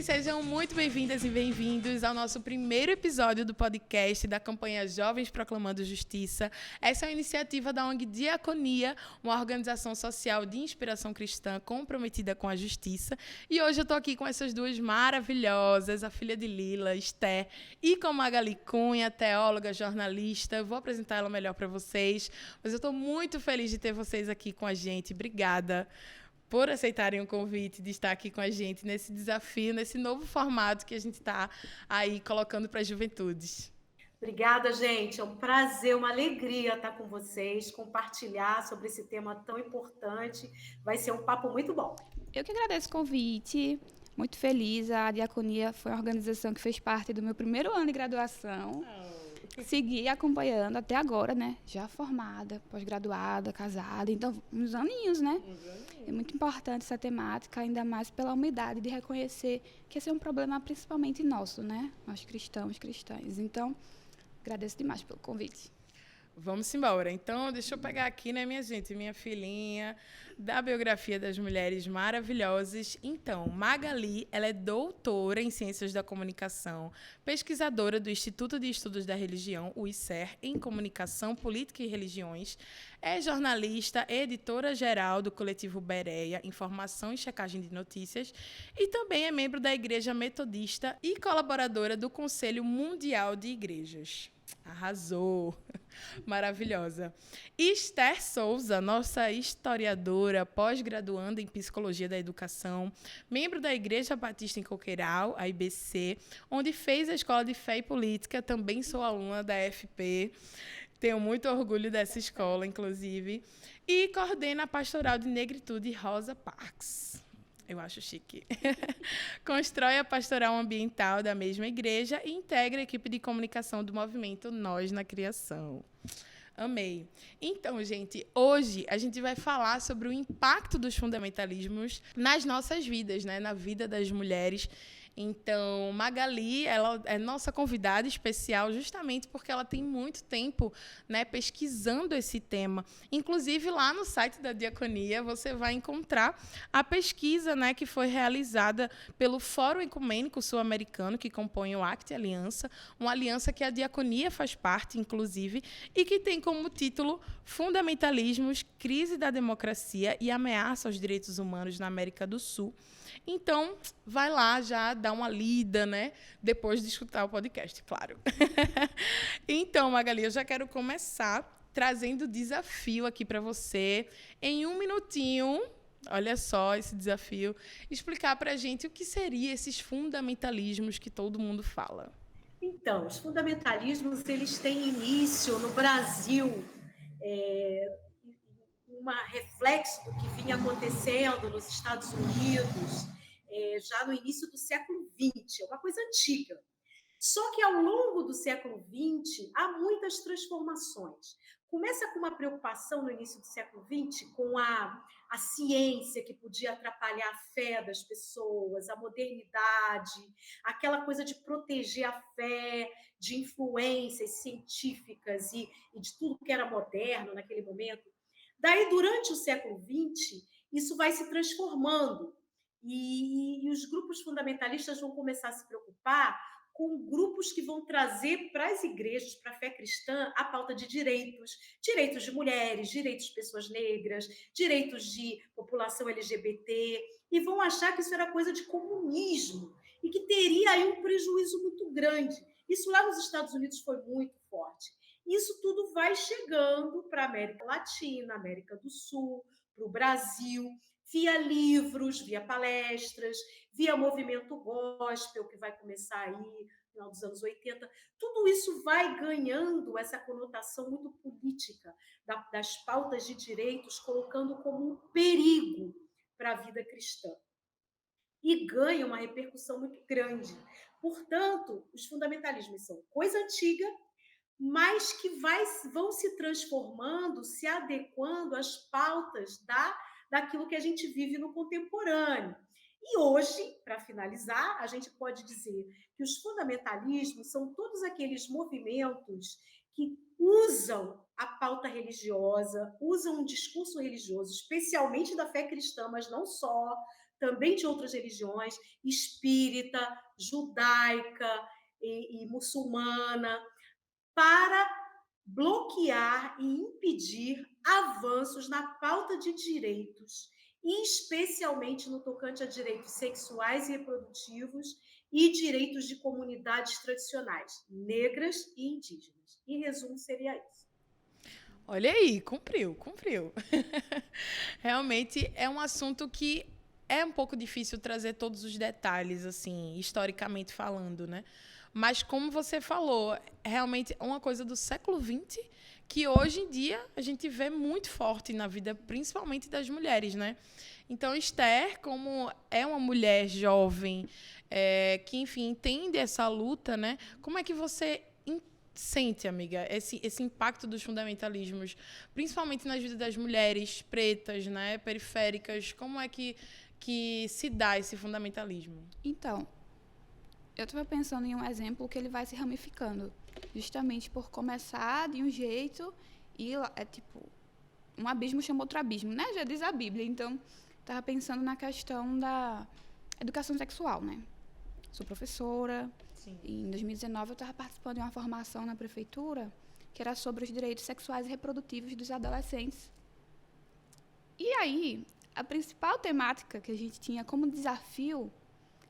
sejam muito bem-vindas e bem-vindos ao nosso primeiro episódio do podcast da campanha Jovens Proclamando Justiça. Essa é uma iniciativa da ONG Diaconia, uma organização social de inspiração cristã comprometida com a justiça. E hoje eu estou aqui com essas duas maravilhosas, a filha de Lila, Esther, e com Magali Cunha, teóloga, jornalista. Eu vou apresentar ela melhor para vocês, mas eu estou muito feliz de ter vocês aqui com a gente. Obrigada por aceitarem o convite de estar aqui com a gente nesse desafio, nesse novo formato que a gente está aí colocando para as juventudes. Obrigada, gente. É um prazer, uma alegria estar com vocês, compartilhar sobre esse tema tão importante. Vai ser um papo muito bom. Eu que agradeço o convite, muito feliz. A Diaconia foi uma organização que fez parte do meu primeiro ano de graduação. Segui acompanhando até agora, né? Já formada, pós-graduada, casada, então uns aninhos, né? É muito importante essa temática, ainda mais pela humildade de reconhecer que esse é um problema principalmente nosso, né? Nós cristãos, cristãs. Então, agradeço demais pelo convite. Vamos embora. Então, deixa eu pegar aqui, né, minha gente, minha filhinha da biografia das mulheres maravilhosas. Então, Magali, ela é doutora em Ciências da Comunicação, pesquisadora do Instituto de Estudos da Religião, o ICER, em Comunicação, Política e Religiões. É jornalista, editora-geral do coletivo Bereia, Informação e Checagem de Notícias, e também é membro da Igreja Metodista e colaboradora do Conselho Mundial de Igrejas. Arrasou! Maravilhosa. Esther Souza, nossa historiadora, pós-graduanda em Psicologia da Educação, membro da Igreja Batista em Coqueiral, a IBC, onde fez a Escola de Fé e Política, também sou aluna da FP, tenho muito orgulho dessa escola, inclusive, e coordena a Pastoral de Negritude Rosa Parks. Eu acho chique. Constrói a pastoral ambiental da mesma igreja e integra a equipe de comunicação do movimento Nós na Criação. Amei. Então, gente, hoje a gente vai falar sobre o impacto dos fundamentalismos nas nossas vidas, né? Na vida das mulheres. Então, Magali, ela é nossa convidada especial justamente porque ela tem muito tempo, né, pesquisando esse tema. Inclusive, lá no site da Diaconia, você vai encontrar a pesquisa, né, que foi realizada pelo Fórum Ecumênico Sul-Americano, que compõe o Acte Aliança, uma aliança que a Diaconia faz parte, inclusive, e que tem como título Fundamentalismos, Crise da Democracia e Ameaça aos Direitos Humanos na América do Sul. Então, vai lá já dar uma lida, né? Depois de escutar o podcast, claro. Então, Magali, eu já quero começar trazendo o desafio aqui para você. Em um minutinho, olha só esse desafio, explicar para a gente o que seriam esses fundamentalismos que todo mundo fala. Então, os fundamentalismos, eles têm início no Brasil, um reflexo do que vinha acontecendo nos Estados Unidos, já no início do século XX, é uma coisa antiga. Só que, ao longo do século XX, há muitas transformações. Começa com uma preocupação no início do século XX com a ciência, que podia atrapalhar a fé das pessoas, a modernidade, aquela coisa de proteger a fé de influências científicas e de tudo que era moderno naquele momento. Daí, durante o século XX, isso vai se transformando e os grupos fundamentalistas vão começar a se preocupar com grupos que vão trazer para as igrejas, para a fé cristã, a pauta de direitos, direitos de mulheres, direitos de pessoas negras, direitos de população LGBT, e vão achar que isso era coisa de comunismo e que teria aí um prejuízo muito grande. Isso lá nos Estados Unidos foi muito forte. Isso tudo vai chegando para a América Latina, América do Sul, para o Brasil, via livros, via palestras, via movimento gospel, que vai começar aí no final dos anos 80. Tudo isso vai ganhando essa conotação muito política das pautas de direitos, colocando como um perigo para a vida cristã. E ganha uma repercussão muito grande. Portanto, os fundamentalismos são coisa antiga, mas que vão se transformando, se adequando às pautas daquilo que a gente vive no contemporâneo. E hoje, para finalizar, a gente pode dizer que os fundamentalismos são todos aqueles movimentos que usam a pauta religiosa, usam um discurso religioso, especialmente da fé cristã, mas não só, também de outras religiões, espírita, judaica e muçulmana, para bloquear e impedir avanços na pauta de direitos, e especialmente no tocante a direitos sexuais e reprodutivos e direitos de comunidades tradicionais, negras e indígenas. Em resumo, seria isso. Olha aí, cumpriu. Realmente é um assunto que é um pouco difícil trazer todos os detalhes, assim, historicamente falando, né? Mas como você falou, realmente é uma coisa do século XX que hoje em dia a gente vê muito forte na vida, principalmente das mulheres, né? Então, Esther, como é uma mulher jovem, que, enfim, entende essa luta, né? Como é que você sente, amiga, esse impacto dos fundamentalismos, principalmente nas vidas das mulheres pretas, né, periféricas? Como é que se dá esse fundamentalismo? Então, eu estava pensando em um exemplo que ele vai se ramificando, justamente por começar de um jeito e é tipo, um abismo chama outro abismo, né? Já diz a Bíblia. Então, estava pensando na questão da educação sexual, né? Sou professora. Sim. E em 2019 eu estava participando de uma formação na prefeitura que era sobre os direitos sexuais e reprodutivos dos adolescentes. E aí, a principal temática que a gente tinha como desafio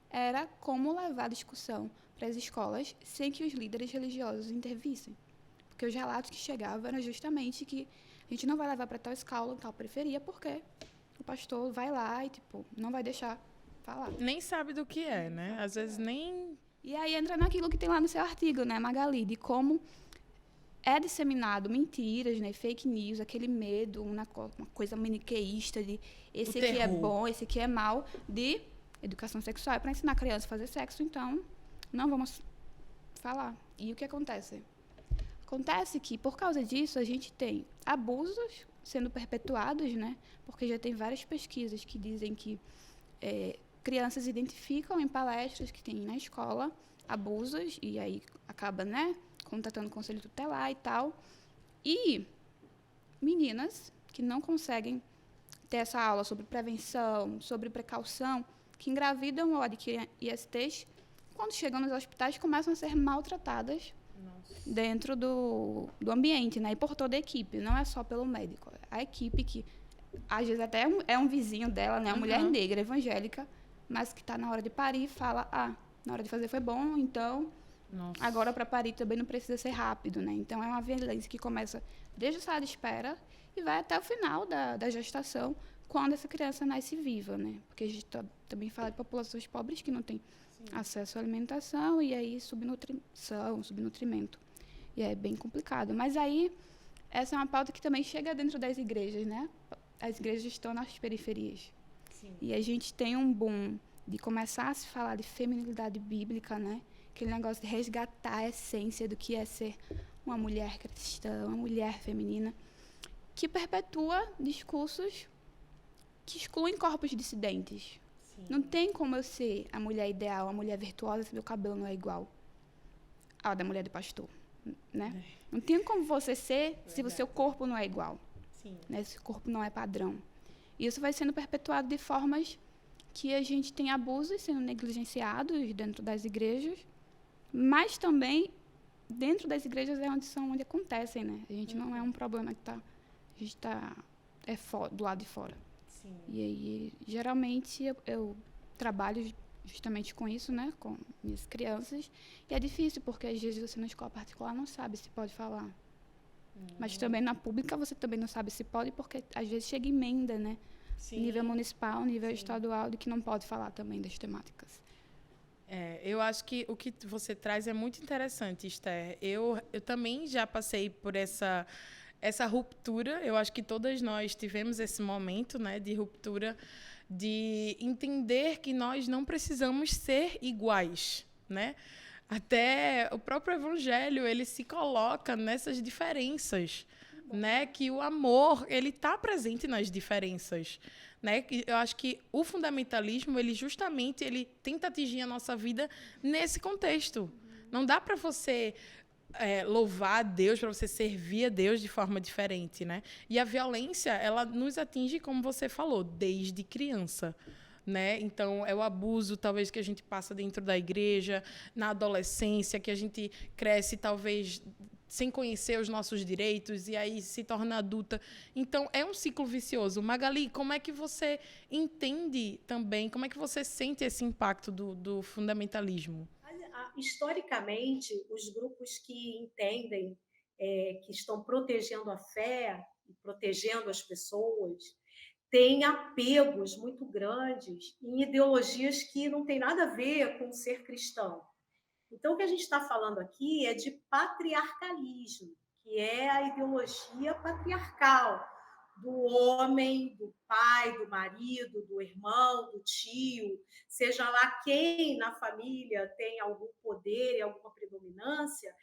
era como levar a discussão para as escolas sem que os líderes religiosos intervissem. Porque os relatos que chegavam eram justamente que a gente não vai levar para tal escola, tal periferia, porque o pastor vai lá e, tipo, não vai deixar falar. Nem sabe do que é, né? Às vezes nem... E aí entra naquilo que tem lá no seu artigo, né, Magali, de como é disseminado mentiras, né, fake news, aquele medo, uma coisa maniqueísta de esse aqui é bom, esse aqui é mal, de educação sexual é para ensinar a criança a fazer sexo, então não vamos falar. E o que acontece? Acontece que, por causa disso, a gente tem abusos sendo perpetuados, né, porque já tem várias pesquisas que dizem que crianças identificam em palestras que tem na escola abusos e aí acaba, né, contatando o conselho tutelar e tal. E meninas que não conseguem ter essa aula sobre prevenção, sobre precaução, que engravidam ou adquirem ISTs, quando chegam nos hospitais começam a ser maltratadas. Nossa. Dentro do ambiente, né, e por toda a equipe, não é só pelo médico. A equipe que, às vezes, até é um vizinho dela, né, uma mulher negra, evangélica, mas que está na hora de parir e fala, na hora de fazer foi bom, então agora para parir também não precisa ser rápido, né? Então é uma violência que começa desde a sala de espera e vai até o final da gestação, quando essa criança nasce viva, né? Porque a gente também fala de populações pobres que não têm acesso à alimentação e aí subnutrimento. E é bem complicado. Mas aí, essa é uma pauta que também chega dentro das igrejas, né? As igrejas estão nas periferias. Sim. E a gente tem um boom de começar a se falar de feminilidade bíblica, né? Aquele negócio de resgatar a essência do que é ser uma mulher cristã, uma mulher feminina, que perpetua discursos que excluem corpos dissidentes. Sim. Não tem como eu ser a mulher ideal, a mulher virtuosa, se meu cabelo não é igual ao da mulher do pastor, né? Não tem como você ser se o seu corpo não é igual. Sim. Né? Se o corpo não é padrão. Isso vai sendo perpetuado de formas que a gente tem abusos sendo negligenciados dentro das igrejas, mas também dentro das igrejas é onde acontecem, né? A gente não é um problema que a gente está do lado de fora. Sim. E aí, geralmente, eu trabalho justamente com isso, né? Com minhas crianças. E é difícil, porque às vezes você na escola particular não sabe se pode falar. Mas também na pública você também não sabe se pode, porque às vezes chega emenda, né? Sim. Nível municipal, nível estadual, de que não pode falar também das temáticas. Eu acho que o que você traz é muito interessante, Esther. Eu também já passei por essa ruptura. Eu acho que todas nós tivemos esse momento, né, de ruptura, de entender que nós não precisamos ser iguais, né? Até o próprio Evangelho, ele se coloca nessas diferenças, né? Que o amor, ele está presente nas diferenças, né? Eu acho que o fundamentalismo, ele justamente, ele tenta atingir a nossa vida nesse contexto. Não dá para você louvar a Deus, para você servir a Deus de forma diferente, né? E a violência, ela nos atinge, como você falou, desde criança, né? Então, é o abuso, talvez, que a gente passa dentro da igreja, na adolescência, que a gente cresce, talvez, sem conhecer os nossos direitos e aí se torna adulta. Então, é um ciclo vicioso. Magali, como é que você entende também, como é que você sente esse impacto do fundamentalismo? Historicamente, os grupos que entendem que estão protegendo a fé e protegendo as pessoas têm apegos muito grandes em ideologias que não têm nada a ver com ser cristão. Então, o que a gente está falando aqui é de patriarcalismo, que é a ideologia patriarcal do homem, do pai, do marido, do irmão, do tio, seja lá quem na família tem algum poder e alguma predominância,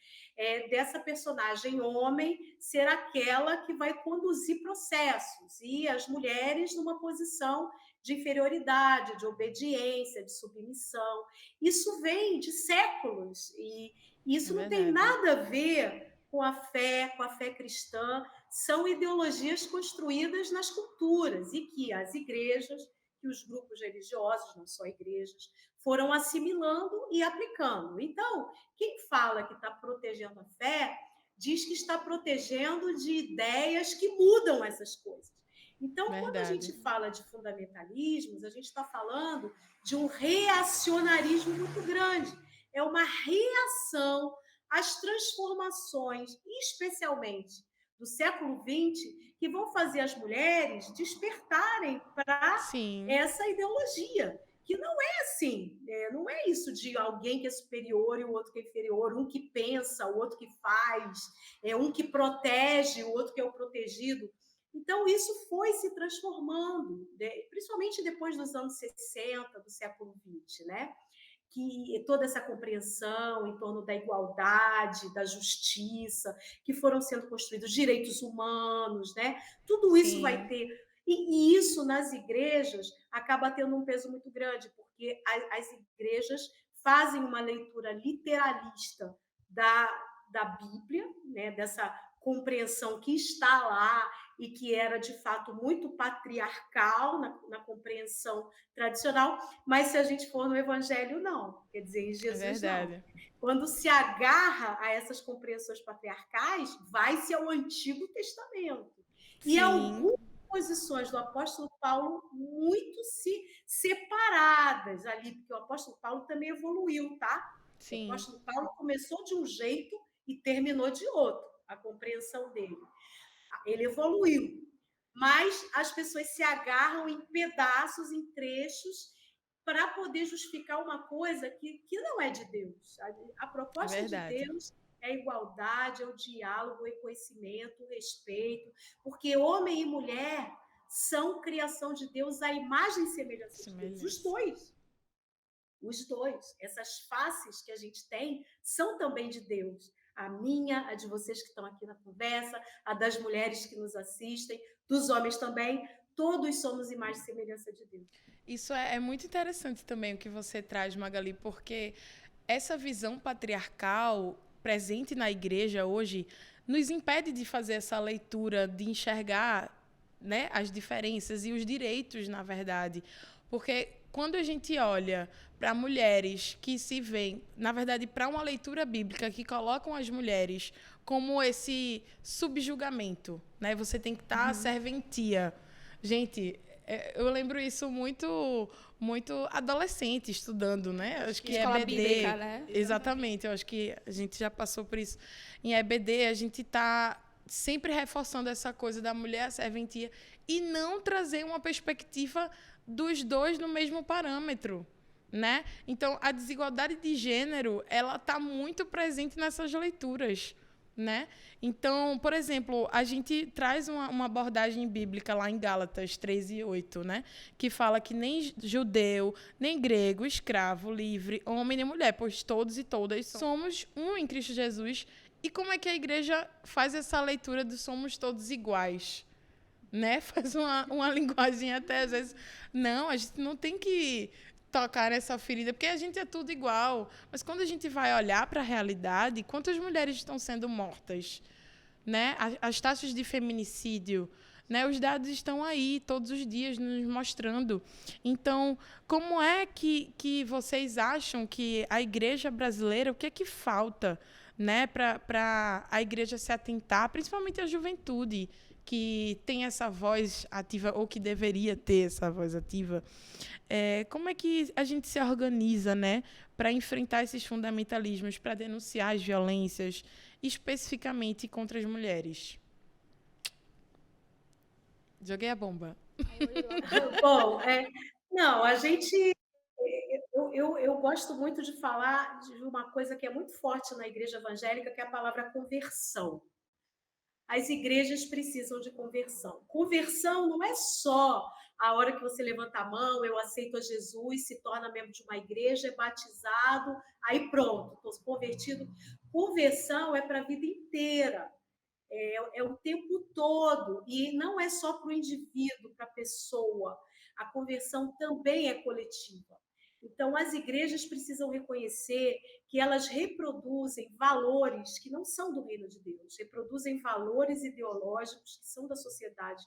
dessa personagem homem ser aquela que vai conduzir processos e as mulheres numa posição de inferioridade, de obediência, de submissão. Isso vem de séculos e isso não tem nada a ver com a fé cristã. São ideologias construídas nas culturas e que as igrejas, que os grupos religiosos, não só igrejas, foram assimilando e aplicando. Então, quem fala que está protegendo a fé, diz que está protegendo de ideias que mudam essas coisas. Então, quando a gente fala de fundamentalismos, a gente está falando de um reacionarismo muito grande. É uma reação às transformações, especialmente do século XX, que vão fazer as mulheres despertarem para essa ideologia, que não é assim, não é isso de alguém que é superior e o outro que é inferior, um que pensa, o outro que faz, um que protege, o outro que é o protegido. Então, isso foi se transformando, principalmente depois dos anos 60, do século XX, né? Que toda essa compreensão em torno da igualdade, da justiça, que foram sendo construídos direitos humanos, né? Tudo isso vai ter... E isso, nas igrejas, acaba tendo um peso muito grande, porque as igrejas fazem uma leitura literalista da Bíblia, né? Dessa compreensão que está lá e que era, de fato, muito patriarcal na compreensão tradicional, mas se a gente for no Evangelho, não. Quer dizer, em Jesus, não. Quando se agarra a essas compreensões patriarcais, vai-se ao Antigo Testamento. E algumas posições do apóstolo Paulo muito separadas ali, porque o apóstolo Paulo também evoluiu, tá? O apóstolo Paulo começou de um jeito e terminou de outro, a compreensão dele. Ele evoluiu, mas as pessoas se agarram em pedaços, em trechos, para poder justificar uma coisa que não é de Deus. A proposta de Deus é a igualdade, é o diálogo, o reconhecimento, o respeito, porque homem e mulher são criação de Deus à imagem e semelhança de Deus. Os dois. Os dois. Essas faces que a gente tem são também de Deus. A minha, a de vocês que estão aqui na conversa, a das mulheres que nos assistem, dos homens também, todos somos imagem e semelhança de Deus. Isso é muito interessante também o que você traz, Magali, porque essa visão patriarcal presente na igreja hoje nos impede de fazer essa leitura, de enxergar, né, as diferenças e os direitos, na verdade. Porque quando a gente olha para mulheres que se veem, na verdade, para uma leitura bíblica que colocam as mulheres como esse subjugamento, né? Você tem que estar serventia. Gente, eu lembro isso muito adolescente estudando, né? Acho que escola EBD, bíblica, né? Exatamente, eu acho que a gente já passou por isso. Em EBD, a gente está sempre reforçando essa coisa da mulher, a serventia, e não trazer uma perspectiva dos dois no mesmo parâmetro, né? Então, a desigualdade de gênero, ela está muito presente nessas leituras, né? Então, por exemplo, a gente traz uma abordagem bíblica lá em Gálatas 3:8, né? Que fala que nem judeu, nem grego, escravo, livre, homem nem mulher, pois todos e todas somos um em Cristo Jesus. E como é que a igreja faz essa leitura de somos todos iguais? Né? Faz uma linguagem até, às vezes... Não, a gente não tem que tocar nessa ferida, porque a gente é tudo igual. Mas quando a gente vai olhar para a realidade, quantas mulheres estão sendo mortas? Né? As taxas de feminicídio né? Os dados estão aí todos os dias nos mostrando. Então, como é que vocês acham que a igreja brasileira, o que é que falta, né, para a igreja se atentar, principalmente a juventude, que tem essa voz ativa, ou que deveria ter essa voz ativa? Como é que a gente se organiza, né, para enfrentar esses fundamentalismos, para denunciar as violências, especificamente contra as mulheres? Joguei a bomba. Bom, não, a gente. Eu gosto muito de falar de uma coisa que é muito forte na igreja evangélica, que é a palavra conversão. As igrejas precisam de conversão. Conversão não é só a hora que você levanta a mão, eu aceito a Jesus, se torna membro de uma igreja, é batizado, aí pronto, estou convertido. Conversão é para a vida inteira. É o tempo todo, e não é só para o indivíduo, para a pessoa. A conversão também é coletiva. Então, as igrejas precisam reconhecer que elas reproduzem valores que não são do reino de Deus, reproduzem valores ideológicos que são da sociedade,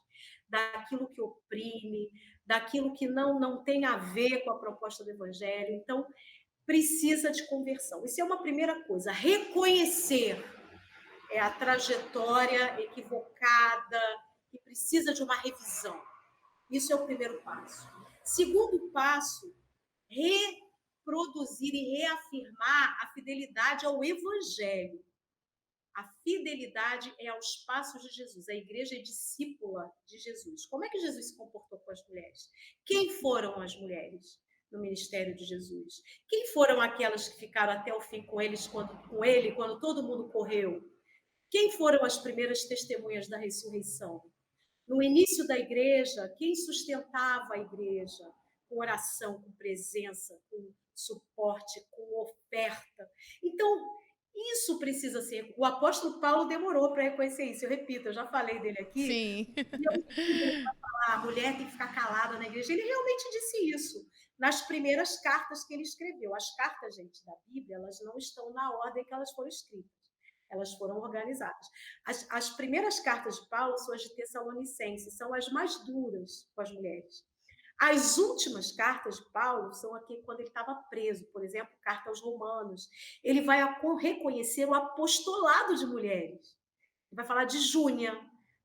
daquilo que oprime, daquilo que não tem a ver com a proposta do evangelho. Então, precisa de conversão. Isso é uma primeira coisa, reconhecer a trajetória equivocada, que precisa de uma revisão. Isso é o primeiro passo. Segundo passo, reproduzir e reafirmar a fidelidade ao Evangelho. A fidelidade é aos passos de Jesus. A igreja é discípula de Jesus. Como é que Jesus se comportou com as mulheres? Quem foram as mulheres no ministério de Jesus? Quem foram aquelas que ficaram até o fim com ele quando todo mundo correu? Quem foram as primeiras testemunhas da ressurreição? No início da igreja, quem sustentava a igreja? Com oração, com presença, com suporte, com oferta. Então, isso precisa ser... O apóstolo Paulo demorou para reconhecer isso. Eu repito, eu já falei dele aqui. Sim. Ele vai falar, a mulher tem que ficar calada na igreja. Ele realmente disse isso nas primeiras cartas que ele escreveu. As cartas, gente, da Bíblia, elas não estão na ordem que elas foram escritas. Elas foram organizadas. As primeiras cartas de Paulo são as de Tessalonicenses, são as mais duras com as mulheres. As últimas cartas de Paulo são aqui quando ele estava preso, por exemplo, carta aos Romanos. Ele vai reconhecer o apostolado de mulheres. Ele vai falar de Júnia,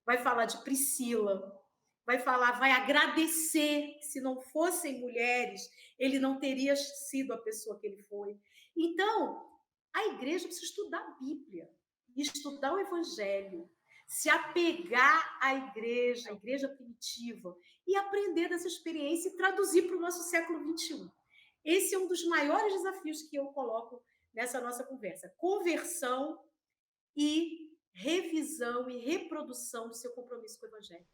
vai falar de Priscila, vai agradecer. Se não fossem mulheres, ele não teria sido a pessoa que ele foi. Então, a igreja precisa estudar a Bíblia, estudar o Evangelho, se apegar à igreja primitiva, e aprender dessa experiência e traduzir para o nosso século XXI. Esse é um dos maiores desafios que eu coloco nessa nossa conversa. Conversão e revisão e reprodução do seu compromisso com o Evangelho.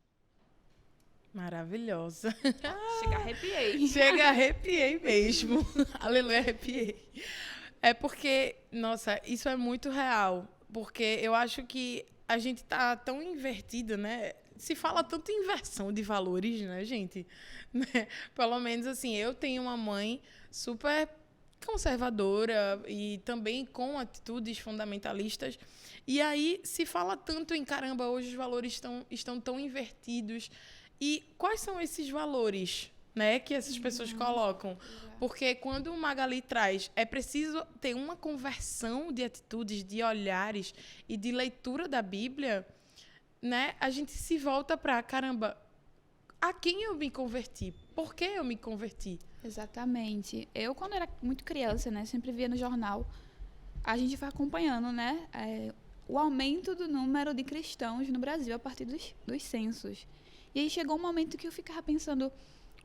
Maravilhosa. Chega, arrepiei mesmo. Aleluia, arrepiei. É porque, nossa, isso é muito real. Porque eu acho que a gente tá tão invertido, né? Se fala tanto em inversão de valores, né, gente? Pelo menos, assim, eu tenho uma mãe super conservadora e também com atitudes fundamentalistas. E aí se fala tanto em, caramba, hoje os valores estão tão invertidos. E quais são esses valores, né, que essas pessoas colocam? Porque quando o Magali traz, é preciso ter uma conversão de atitudes, de olhares e de leitura da Bíblia, né? A gente se volta para, caramba, a quem eu me converti? Por que eu me converti? Exatamente. Eu, quando era muito criança, né, sempre via no jornal, a gente vai acompanhando, né, o aumento do número de cristãos no Brasil a partir dos censos. E aí chegou um momento que eu ficava pensando,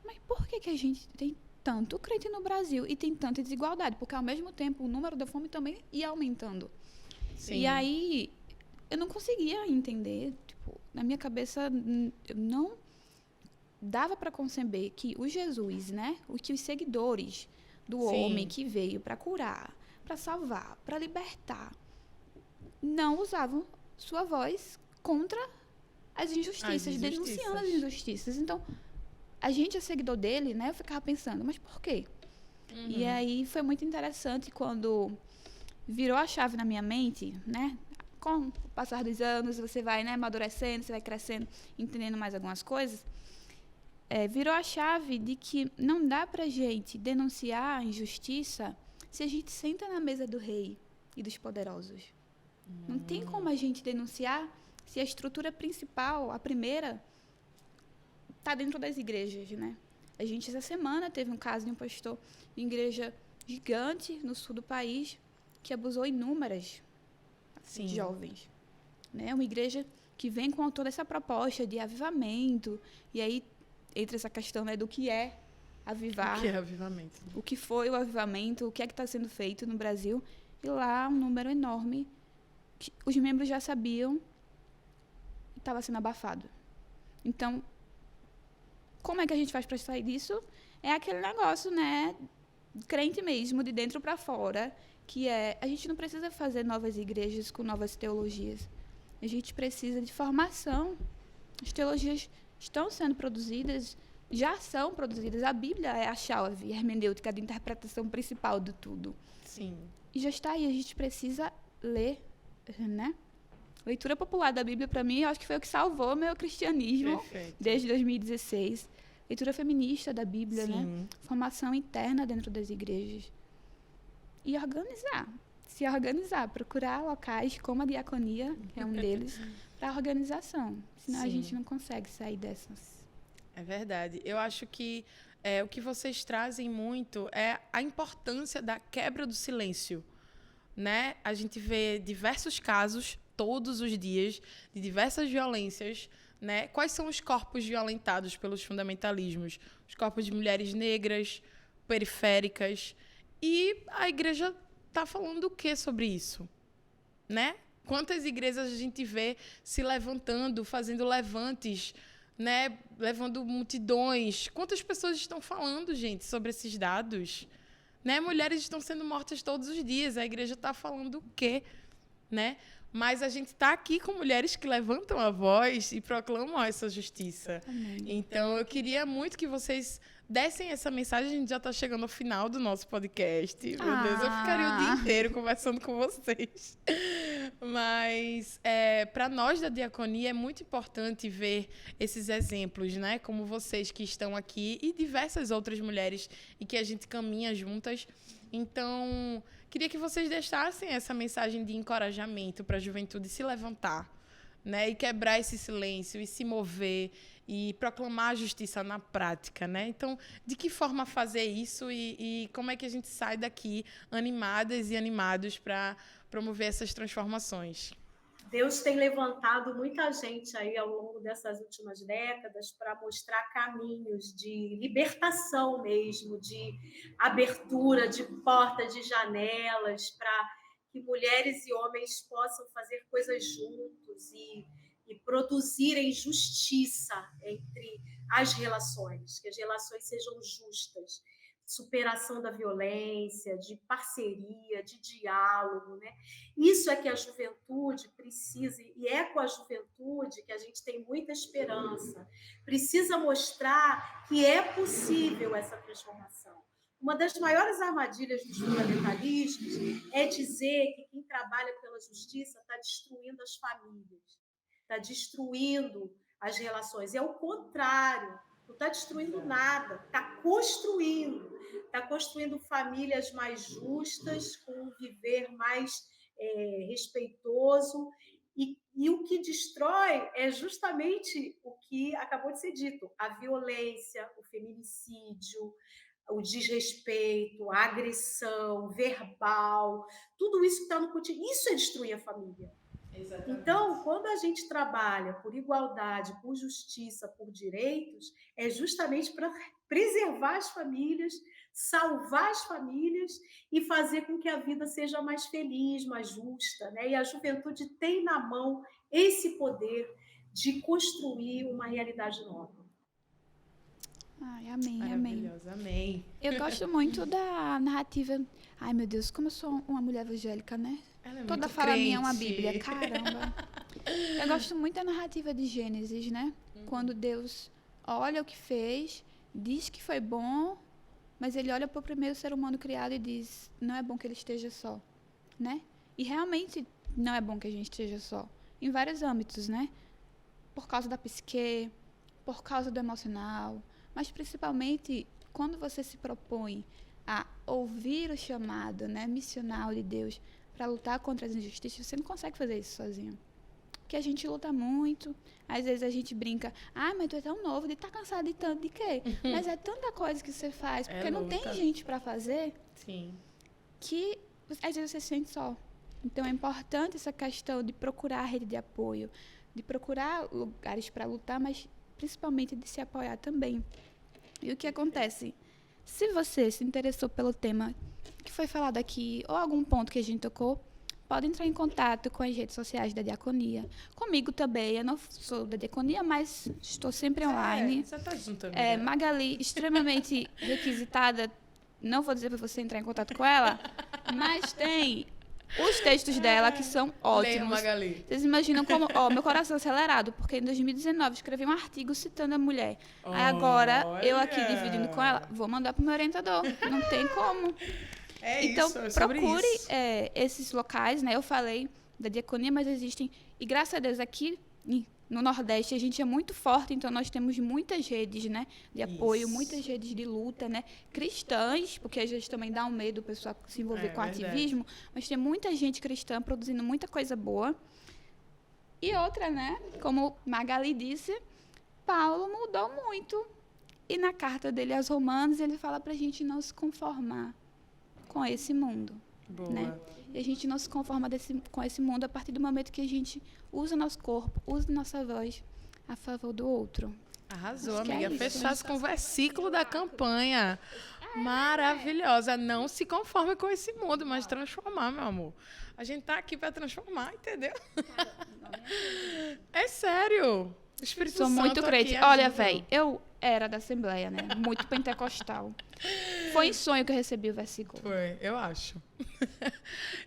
mas por que a gente tem tanto crente no Brasil e tem tanta desigualdade? Porque, ao mesmo tempo, o número da fome também ia aumentando. Sim. E aí, eu não conseguia entender, tipo, na minha cabeça, não dava para conceber que o Jesus, né, que os seguidores do homem que veio para curar, para salvar, para libertar, não usavam sua voz contra as injustiças, denunciando as injustiças. Então, a gente é seguidor dele, né? Eu ficava pensando, mas por quê? Uhum. E aí foi muito interessante quando virou a chave na minha mente, né? com o passar dos anos, você vai, né, amadurecendo, você vai crescendo, entendendo mais algumas coisas, virou a chave de que não dá pra gente denunciar a injustiça se a gente senta na mesa do rei e dos poderosos. Não tem como a gente denunciar se a estrutura principal, a primeira, está dentro das igrejas, né? A gente, essa semana, teve um caso de um pastor de igreja gigante no sul do país que abusou inúmeras jovens. Né? Uma igreja que vem com toda essa proposta de avivamento, e aí entra essa questão, né, do que é avivar. O que é avivamento? O que foi o avivamento, o que é que está sendo feito no Brasil. E lá, um número enorme, que os membros já sabiam e estava sendo abafado. Então, como é que a gente faz para sair disso? É aquele negócio, né, crente mesmo, de dentro para fora, que a gente não precisa fazer novas igrejas com novas teologias. A gente precisa de formação. As teologias estão sendo produzidas, já são produzidas. A Bíblia é a chave hermenêutica de interpretação principal de tudo. Sim. E já está aí, a gente precisa ler, né? Leitura popular da Bíblia, para mim, eu acho que foi o que salvou meu cristianismo. Perfeito. Desde 2016. Leitura feminista da Bíblia, Sim. né? Formação interna dentro das igrejas. E se organizar, procurar locais como a diaconia, que é um deles, para organização. Senão a gente não consegue sair dessas. É verdade. Eu acho que o que vocês trazem muito é a importância da quebra do silêncio, né? A gente vê diversos casos todos os dias de diversas violências, né? Quais são os corpos violentados pelos fundamentalismos? Os corpos de mulheres negras, periféricas. E a igreja está falando o que sobre isso, né? Quantas igrejas a gente vê se levantando, fazendo levantes, né? Levando multidões. Quantas pessoas estão falando, gente, sobre esses dados? Né? Mulheres estão sendo mortas todos os dias. A igreja está falando o quê? Né? Mas a gente está aqui com mulheres que levantam a voz e proclamam essa justiça. Amém. Então, eu queria muito que vocês dessem essa mensagem. A gente já está chegando ao final do nosso podcast. Meu Deus, eu ficaria o dia inteiro conversando com vocês. Mas, para nós da diaconia, é muito importante ver esses exemplos, né? Como vocês que estão aqui e diversas outras mulheres e que a gente caminha juntas. Então, queria que vocês deixassem essa mensagem de encorajamento para a juventude se levantar, né? E quebrar esse silêncio e se mover e proclamar a justiça na prática, né? Então, de que forma fazer isso e como é que a gente sai daqui animadas e animados para promover essas transformações? Deus tem levantado muita gente aí ao longo dessas últimas décadas para mostrar caminhos de libertação mesmo, de abertura de portas, de janelas, para que mulheres e homens possam fazer coisas juntos e produzirem justiça entre as relações, que as relações sejam justas, superação da violência, de parceria, de diálogo, né? Isso é que a juventude precisa, e é com a juventude que a gente tem muita esperança. Precisa mostrar que é possível essa transformação. Uma das maiores armadilhas dos fundamentalistas é dizer que quem trabalha pela justiça está destruindo as famílias, está destruindo as relações. É o contrário. Não está destruindo nada, está construindo famílias mais justas, com um viver mais respeitoso, e o que destrói é justamente o que acabou de ser dito, a violência, o feminicídio, o desrespeito, a agressão verbal, tudo isso que está no cotidiano, isso é destruir a família. Exatamente. Então, quando a gente trabalha por igualdade, por justiça, por direitos, é justamente para preservar as famílias, salvar as famílias e fazer com que a vida seja mais feliz, mais justa, né? E a juventude tem na mão esse poder de construir uma realidade nova. Ai, amém, maravilhoso, amém. Eu gosto muito da narrativa. Ai, meu Deus, como eu sou uma mulher evangélica, né? Toda fala minha é uma Bíblia, caramba. Eu gosto muito da narrativa de Gênesis, né? Quando Deus olha o que fez, diz que foi bom, mas ele olha para o primeiro ser humano criado e diz, não é bom que ele esteja só, né? E realmente não é bom que a gente esteja só. Em vários âmbitos, né? Por causa da psique, por causa do emocional, mas principalmente quando você se propõe a ouvir o chamado, né, missional de Deus para lutar contra as injustiças, você não consegue fazer isso sozinho. Porque a gente luta muito, às vezes a gente brinca, mas tu é tão novo, de tá cansado de tanto, de quê? Mas é tanta coisa que você faz, porque não tem gente para fazer. Sim. Que às vezes você se sente só. Então é importante essa questão de procurar a rede de apoio, de procurar lugares para lutar, mas principalmente de se apoiar também. E o que acontece? Se você se interessou pelo tema que foi falado aqui, ou algum ponto que a gente tocou, pode entrar em contato com as redes sociais da Diaconia. Comigo também, eu não sou da Diaconia, mas estou sempre online. Você tá junto, amiga. Magali, extremamente requisitada, não vou dizer para você entrar em contato com ela, mas tem os textos dela que são ótimos. Leia, Magali. Vocês imaginam como... meu coração acelerado, porque em 2019 escrevi um artigo citando a mulher. Aí agora, eu aqui dividindo com ela, vou mandar pro meu orientador. Não tem como. Então, procure esses locais, né? Eu falei da Diaconia, mas existem... E graças a Deus, aqui no Nordeste, a gente é muito forte, então nós temos muitas redes, né, de apoio, muitas redes de luta, né, cristãs, porque às vezes também dá um medo o pessoal se envolver com ativismo, mas tem muita gente cristã produzindo muita coisa boa. E outra, né, como Magali disse, Paulo mudou muito. E na carta dele aos Romanos, ele fala pra gente não se conformar com esse mundo. Boa. Né? E a gente não se conforma com esse mundo a partir do momento que a gente usa nosso corpo, usa nossa voz a favor do outro. Arrasou, amiga. Fechasse com o versículo da campanha. Maravilhosa. Não se conforme com esse mundo, mas transformar, meu amor. A gente tá aqui para transformar, entendeu? É sério. O Espírito Sou Santo muito crente. aqui Olha, ajuda. velho, eu era da Assembleia, né? Muito pentecostal. Foi em sonho que eu recebi o versículo. Foi, eu acho.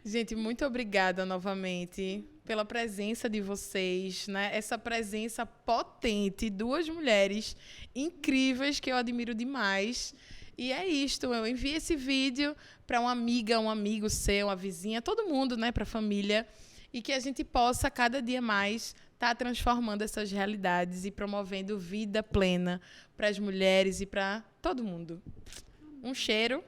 Gente, muito obrigada novamente pela presença de vocês, né? Essa presença potente, duas mulheres incríveis que eu admiro demais. E é isto, eu envio esse vídeo para uma amiga, um amigo seu, uma vizinha, todo mundo, né? Para a família. E que a gente possa, cada dia mais, estar transformando essas realidades e promovendo vida plena para as mulheres e para todo mundo. Um cheiro.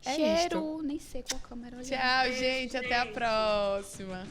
Cheiro, nem sei qual câmera olhar. Tchau, gente. Até a próxima.